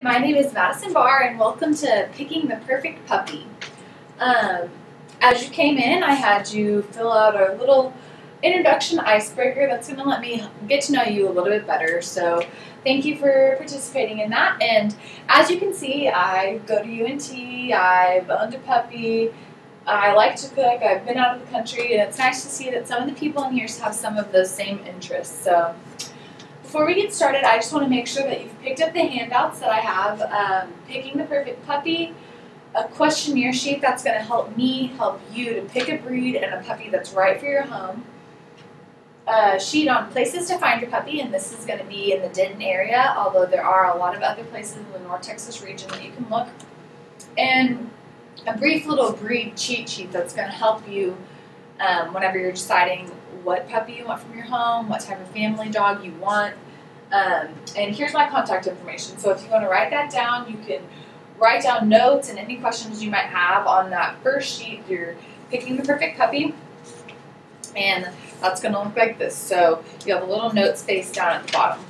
My name is Madison Barr, and welcome to Picking the Perfect Puppy. As you came in, I had you fill out a little introduction icebreaker that's going to let me get to know you a little bit better. So thank you for participating in that. And as you can see, I go to UNT, I've owned a puppy, I like to cook, I've been out of the country, and it's nice to see that some of the people in here have some of those same interests. So before we get started, I just want to make sure that you've picked up the handouts that I have, Picking the Perfect Puppy, a questionnaire sheet that's going to help me help you to pick a breed and a puppy that's right for your home, a sheet on places to find your puppy, and this is going to be in the Denton area, although there are a lot of other places in the North Texas region that you can look, and a brief little breed cheat sheet that's going to help you whenever you're deciding what puppy you want from your home, what type of family dog you want. And here's my contact information. So if you want to write that down, you can write down notes and any questions you might have on that first sheet. You're picking the perfect puppy. And that's going to look like this. So you have a little note space down at the bottom.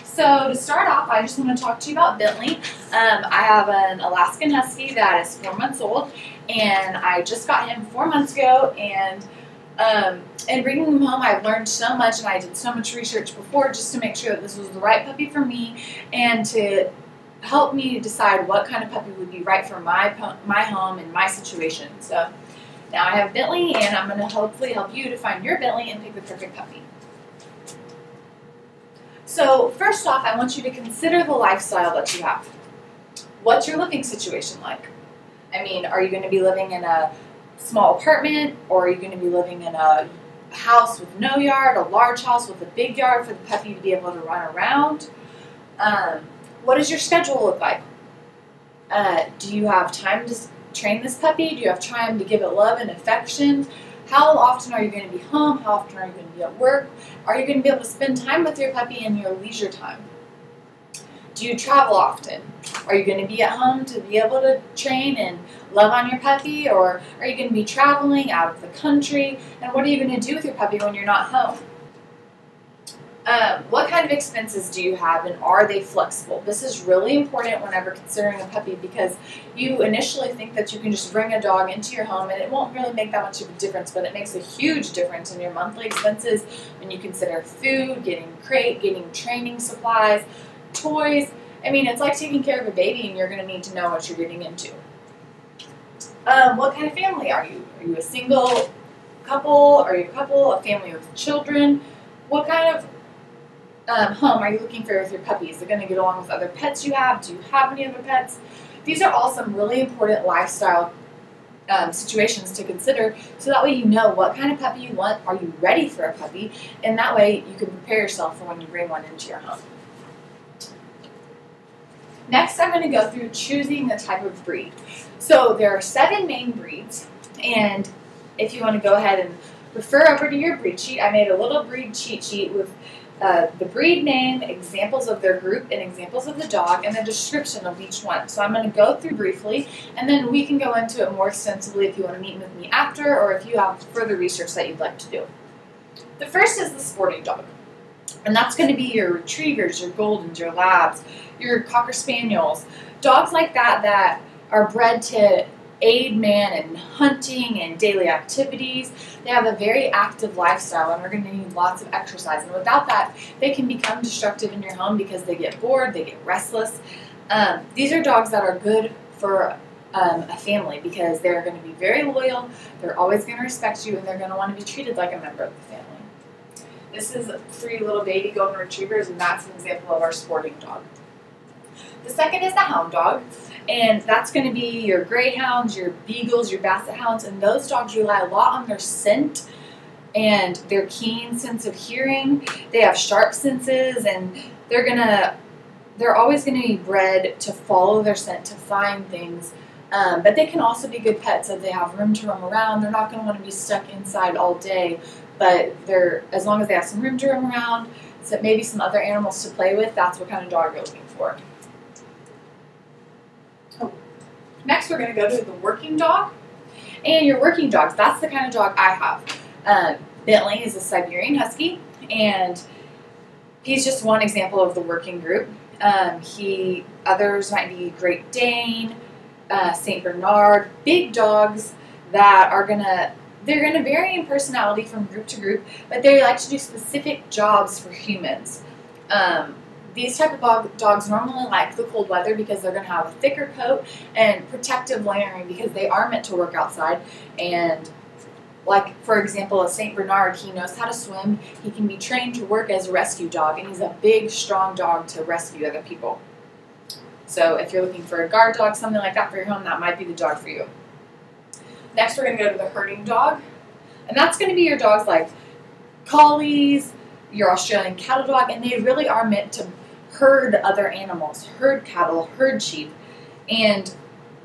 So to start off, I just want to talk to you about Bentley. I have an Alaskan Husky that is 4 months old, and I just got him 4 months ago, and bringing him home, I've learned so much, and I did so much research before just to make sure that this was the right puppy for me and to help me decide what kind of puppy would be right for my home and my situation. So now I have Bentley, and I'm going to hopefully help you to find your Bentley and pick the perfect puppy. So first off, I want you to consider the lifestyle that you have. What's your living situation like? I mean, are you going to be living in a small apartment, or are you going to be living in a house with no yard, a large house with a big yard for the puppy to be able to run around? What does your schedule look like? Do you have time to train this puppy? Do you have time to give it love and affection? How often are you going to be home? How often are you going to be at work? Are you going to be able to spend time with your puppy in your leisure time? Do you travel often? Are you going to be at home to be able to train and love on your puppy? Or are you going to be traveling out of the country? And what are you going to do with your puppy when you're not home? What kind of expenses do you have, and are they flexible? This is really important whenever considering a puppy, because you initially think that you can just bring a dog into your home and it won't really make that much of a difference, but it makes a huge difference in your monthly expenses when you consider food, getting a crate, getting training supplies, toys. I mean, it's like taking care of a baby, and you're going to need to know what you're getting into. What kind of family are you? Are you a single couple? Are you a couple? A family with children? What kind of home are you looking for with your puppy? Is it going to get along with other pets you have? Do you have any other pets? These are all some really important lifestyle situations to consider, so that way you know what kind of puppy you want. Are you ready for a puppy? And that way you can prepare yourself for when you bring one into your home. Next, I'm going to go through choosing the type of breed. So there are 7 main breeds, and if you want to go ahead and refer over to your breed sheet, I made a little breed cheat sheet with the breed name, examples of their group, and examples of the dog, and the description of each one. So I'm going to go through briefly, and then we can go into it more extensively if you want to meet with me after, or if you have further research that you'd like to do. The first is the sporting dog, and that's going to be your retrievers, your goldens, your labs, your cocker spaniels, dogs like that that are bred to aid man in hunting and daily activities. They have a very active lifestyle, and they're going to need lots of exercise, and without that they can become destructive in your home because they get bored, they get restless. These are dogs that are good for a family because they're going to be very loyal, they're always going to respect you, and they're going to want to be treated like a member of the family. This is 3 little baby golden retrievers, and that's an example of our sporting dog. The second is the hound dog, and that's going to be your greyhounds, your beagles, your basset hounds, and those dogs rely a lot on their scent and their keen sense of hearing. They have sharp senses, and they're always going to be bred to follow their scent, to find things. But they can also be good pets if they have room to roam around. They're not going to want to be stuck inside all day, but as long as they have some room to roam around, so maybe some other animals to play with, that's what kind of dog you're looking for. Next, we're going to go to the working dog. And your working dogs, that's the kind of dog I have. Bentley is a Siberian Husky, and he's just one example of the working group. Others might be Great Dane, Saint Bernard, big dogs that are they're gonna vary in personality from group to group, but they like to do specific jobs for humans. These type of dogs normally like the cold weather because they're going to have a thicker coat and protective layering because they are meant to work outside. And like, for example, a St. Bernard, he knows how to swim. He can be trained to work as a rescue dog, and he's a big, strong dog to rescue other people. So if you're looking for a guard dog, something like that for your home, that might be the dog for you. Next, we're going to go to the herding dog. And that's going to be your dogs like collies, your Australian cattle dog, and they really are meant to herd other animals, herd cattle, herd sheep, and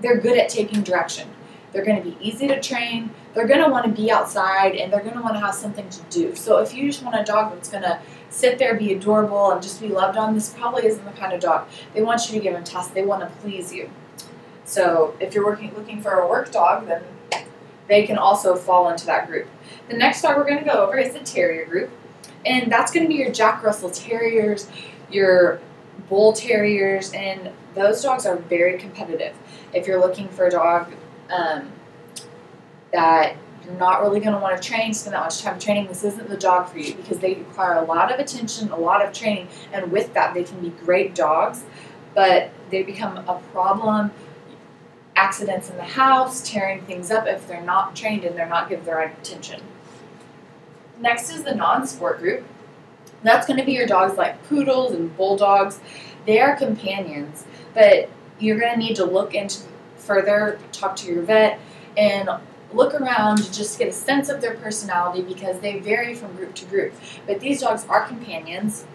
they're good at taking direction. They're going to be easy to train, they're going to want to be outside, and they're going to want to have something to do. So if you just want a dog that's going to sit there, be adorable, and just be loved on, this probably isn't the kind of dog. They want you to give them tasks, they want to please you. So if you're looking for a work dog, then they can also fall into that group. The next dog we're going to go over is the terrier group, and that's going to be your Jack Russell Terriers, your Bull Terriers, and those dogs are very competitive. If you're looking for a dog that you're not really going to want to train, spend that much time training, this isn't the dog for you because they require a lot of attention, a lot of training, and with that they can be great dogs, but they become a problem. Accidents in the house, tearing things up if they're not trained and they're not given the right attention. Next is the non-sport group. That's going to be your dogs like poodles and bulldogs. They are companions, but you're going to need to look into further, talk to your vet, and look around to just get a sense of their personality because they vary from group to group. But these dogs are companions.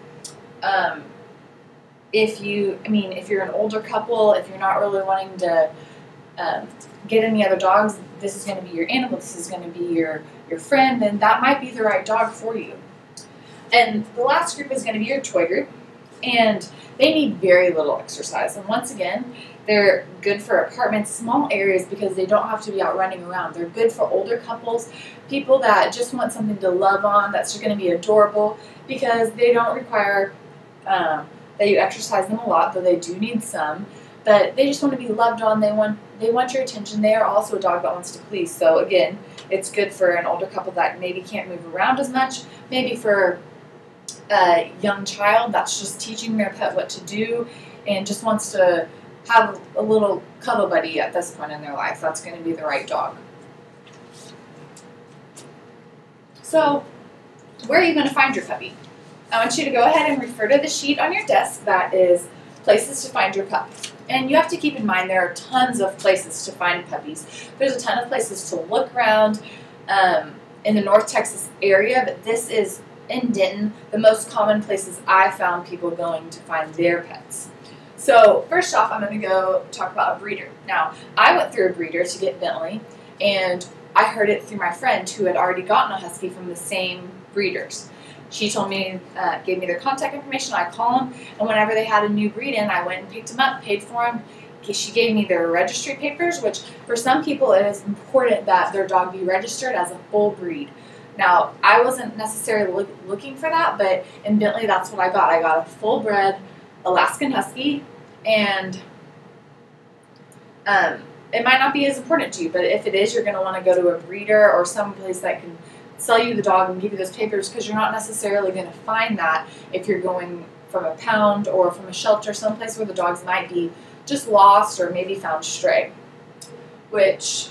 If you're an older couple, if you're not really wanting to get any other dogs, this is going to be your animal, this is going to be your friend, and that might be the right dog for you. And the last group is going to be your toy group, and they need very little exercise. And once again, they're good for apartments, small areas, because they don't have to be out running around. They're good for older couples, people that just want something to love on, that's just going to be adorable, because they don't require that you exercise them a lot, though they do need some. But they just want to be loved on. They want your attention. They are also a dog that wants to please. So again, it's good for an older couple that maybe can't move around as much. Maybe for a young child that's just teaching their pet what to do and just wants to have a little cuddle buddy at this point in their life. That's going to be the right dog. So where are you going to find your puppy? I want you to go ahead and refer to the sheet on your desk that is places to find your pup. And you have to keep in mind there are tons of places to find puppies. There's a ton of places to look around in the North Texas area, but this is in Denton, the most common places I found people going to find their pets. So first off, I'm going to go talk about a breeder. Now, I went through a breeder to get Bentley, and I heard it through my friend who had already gotten a husky from the same breeders. She told me, gave me their contact information, I call them, and whenever they had a new breed in, I went and picked them up, paid for them. She gave me their registry papers, which for some people it is important that their dog be registered as a full breed. Now, I wasn't necessarily looking for that, but in Bentley that's what I got. I got a full-bred Alaskan Husky, and it might not be as important to you, but if it is, you're going to want to go to a breeder or some place that can sell you the dog and give you those papers, because you're not necessarily going to find that if you're going from a pound or from a shelter, someplace where the dogs might be just lost or maybe found stray. Which,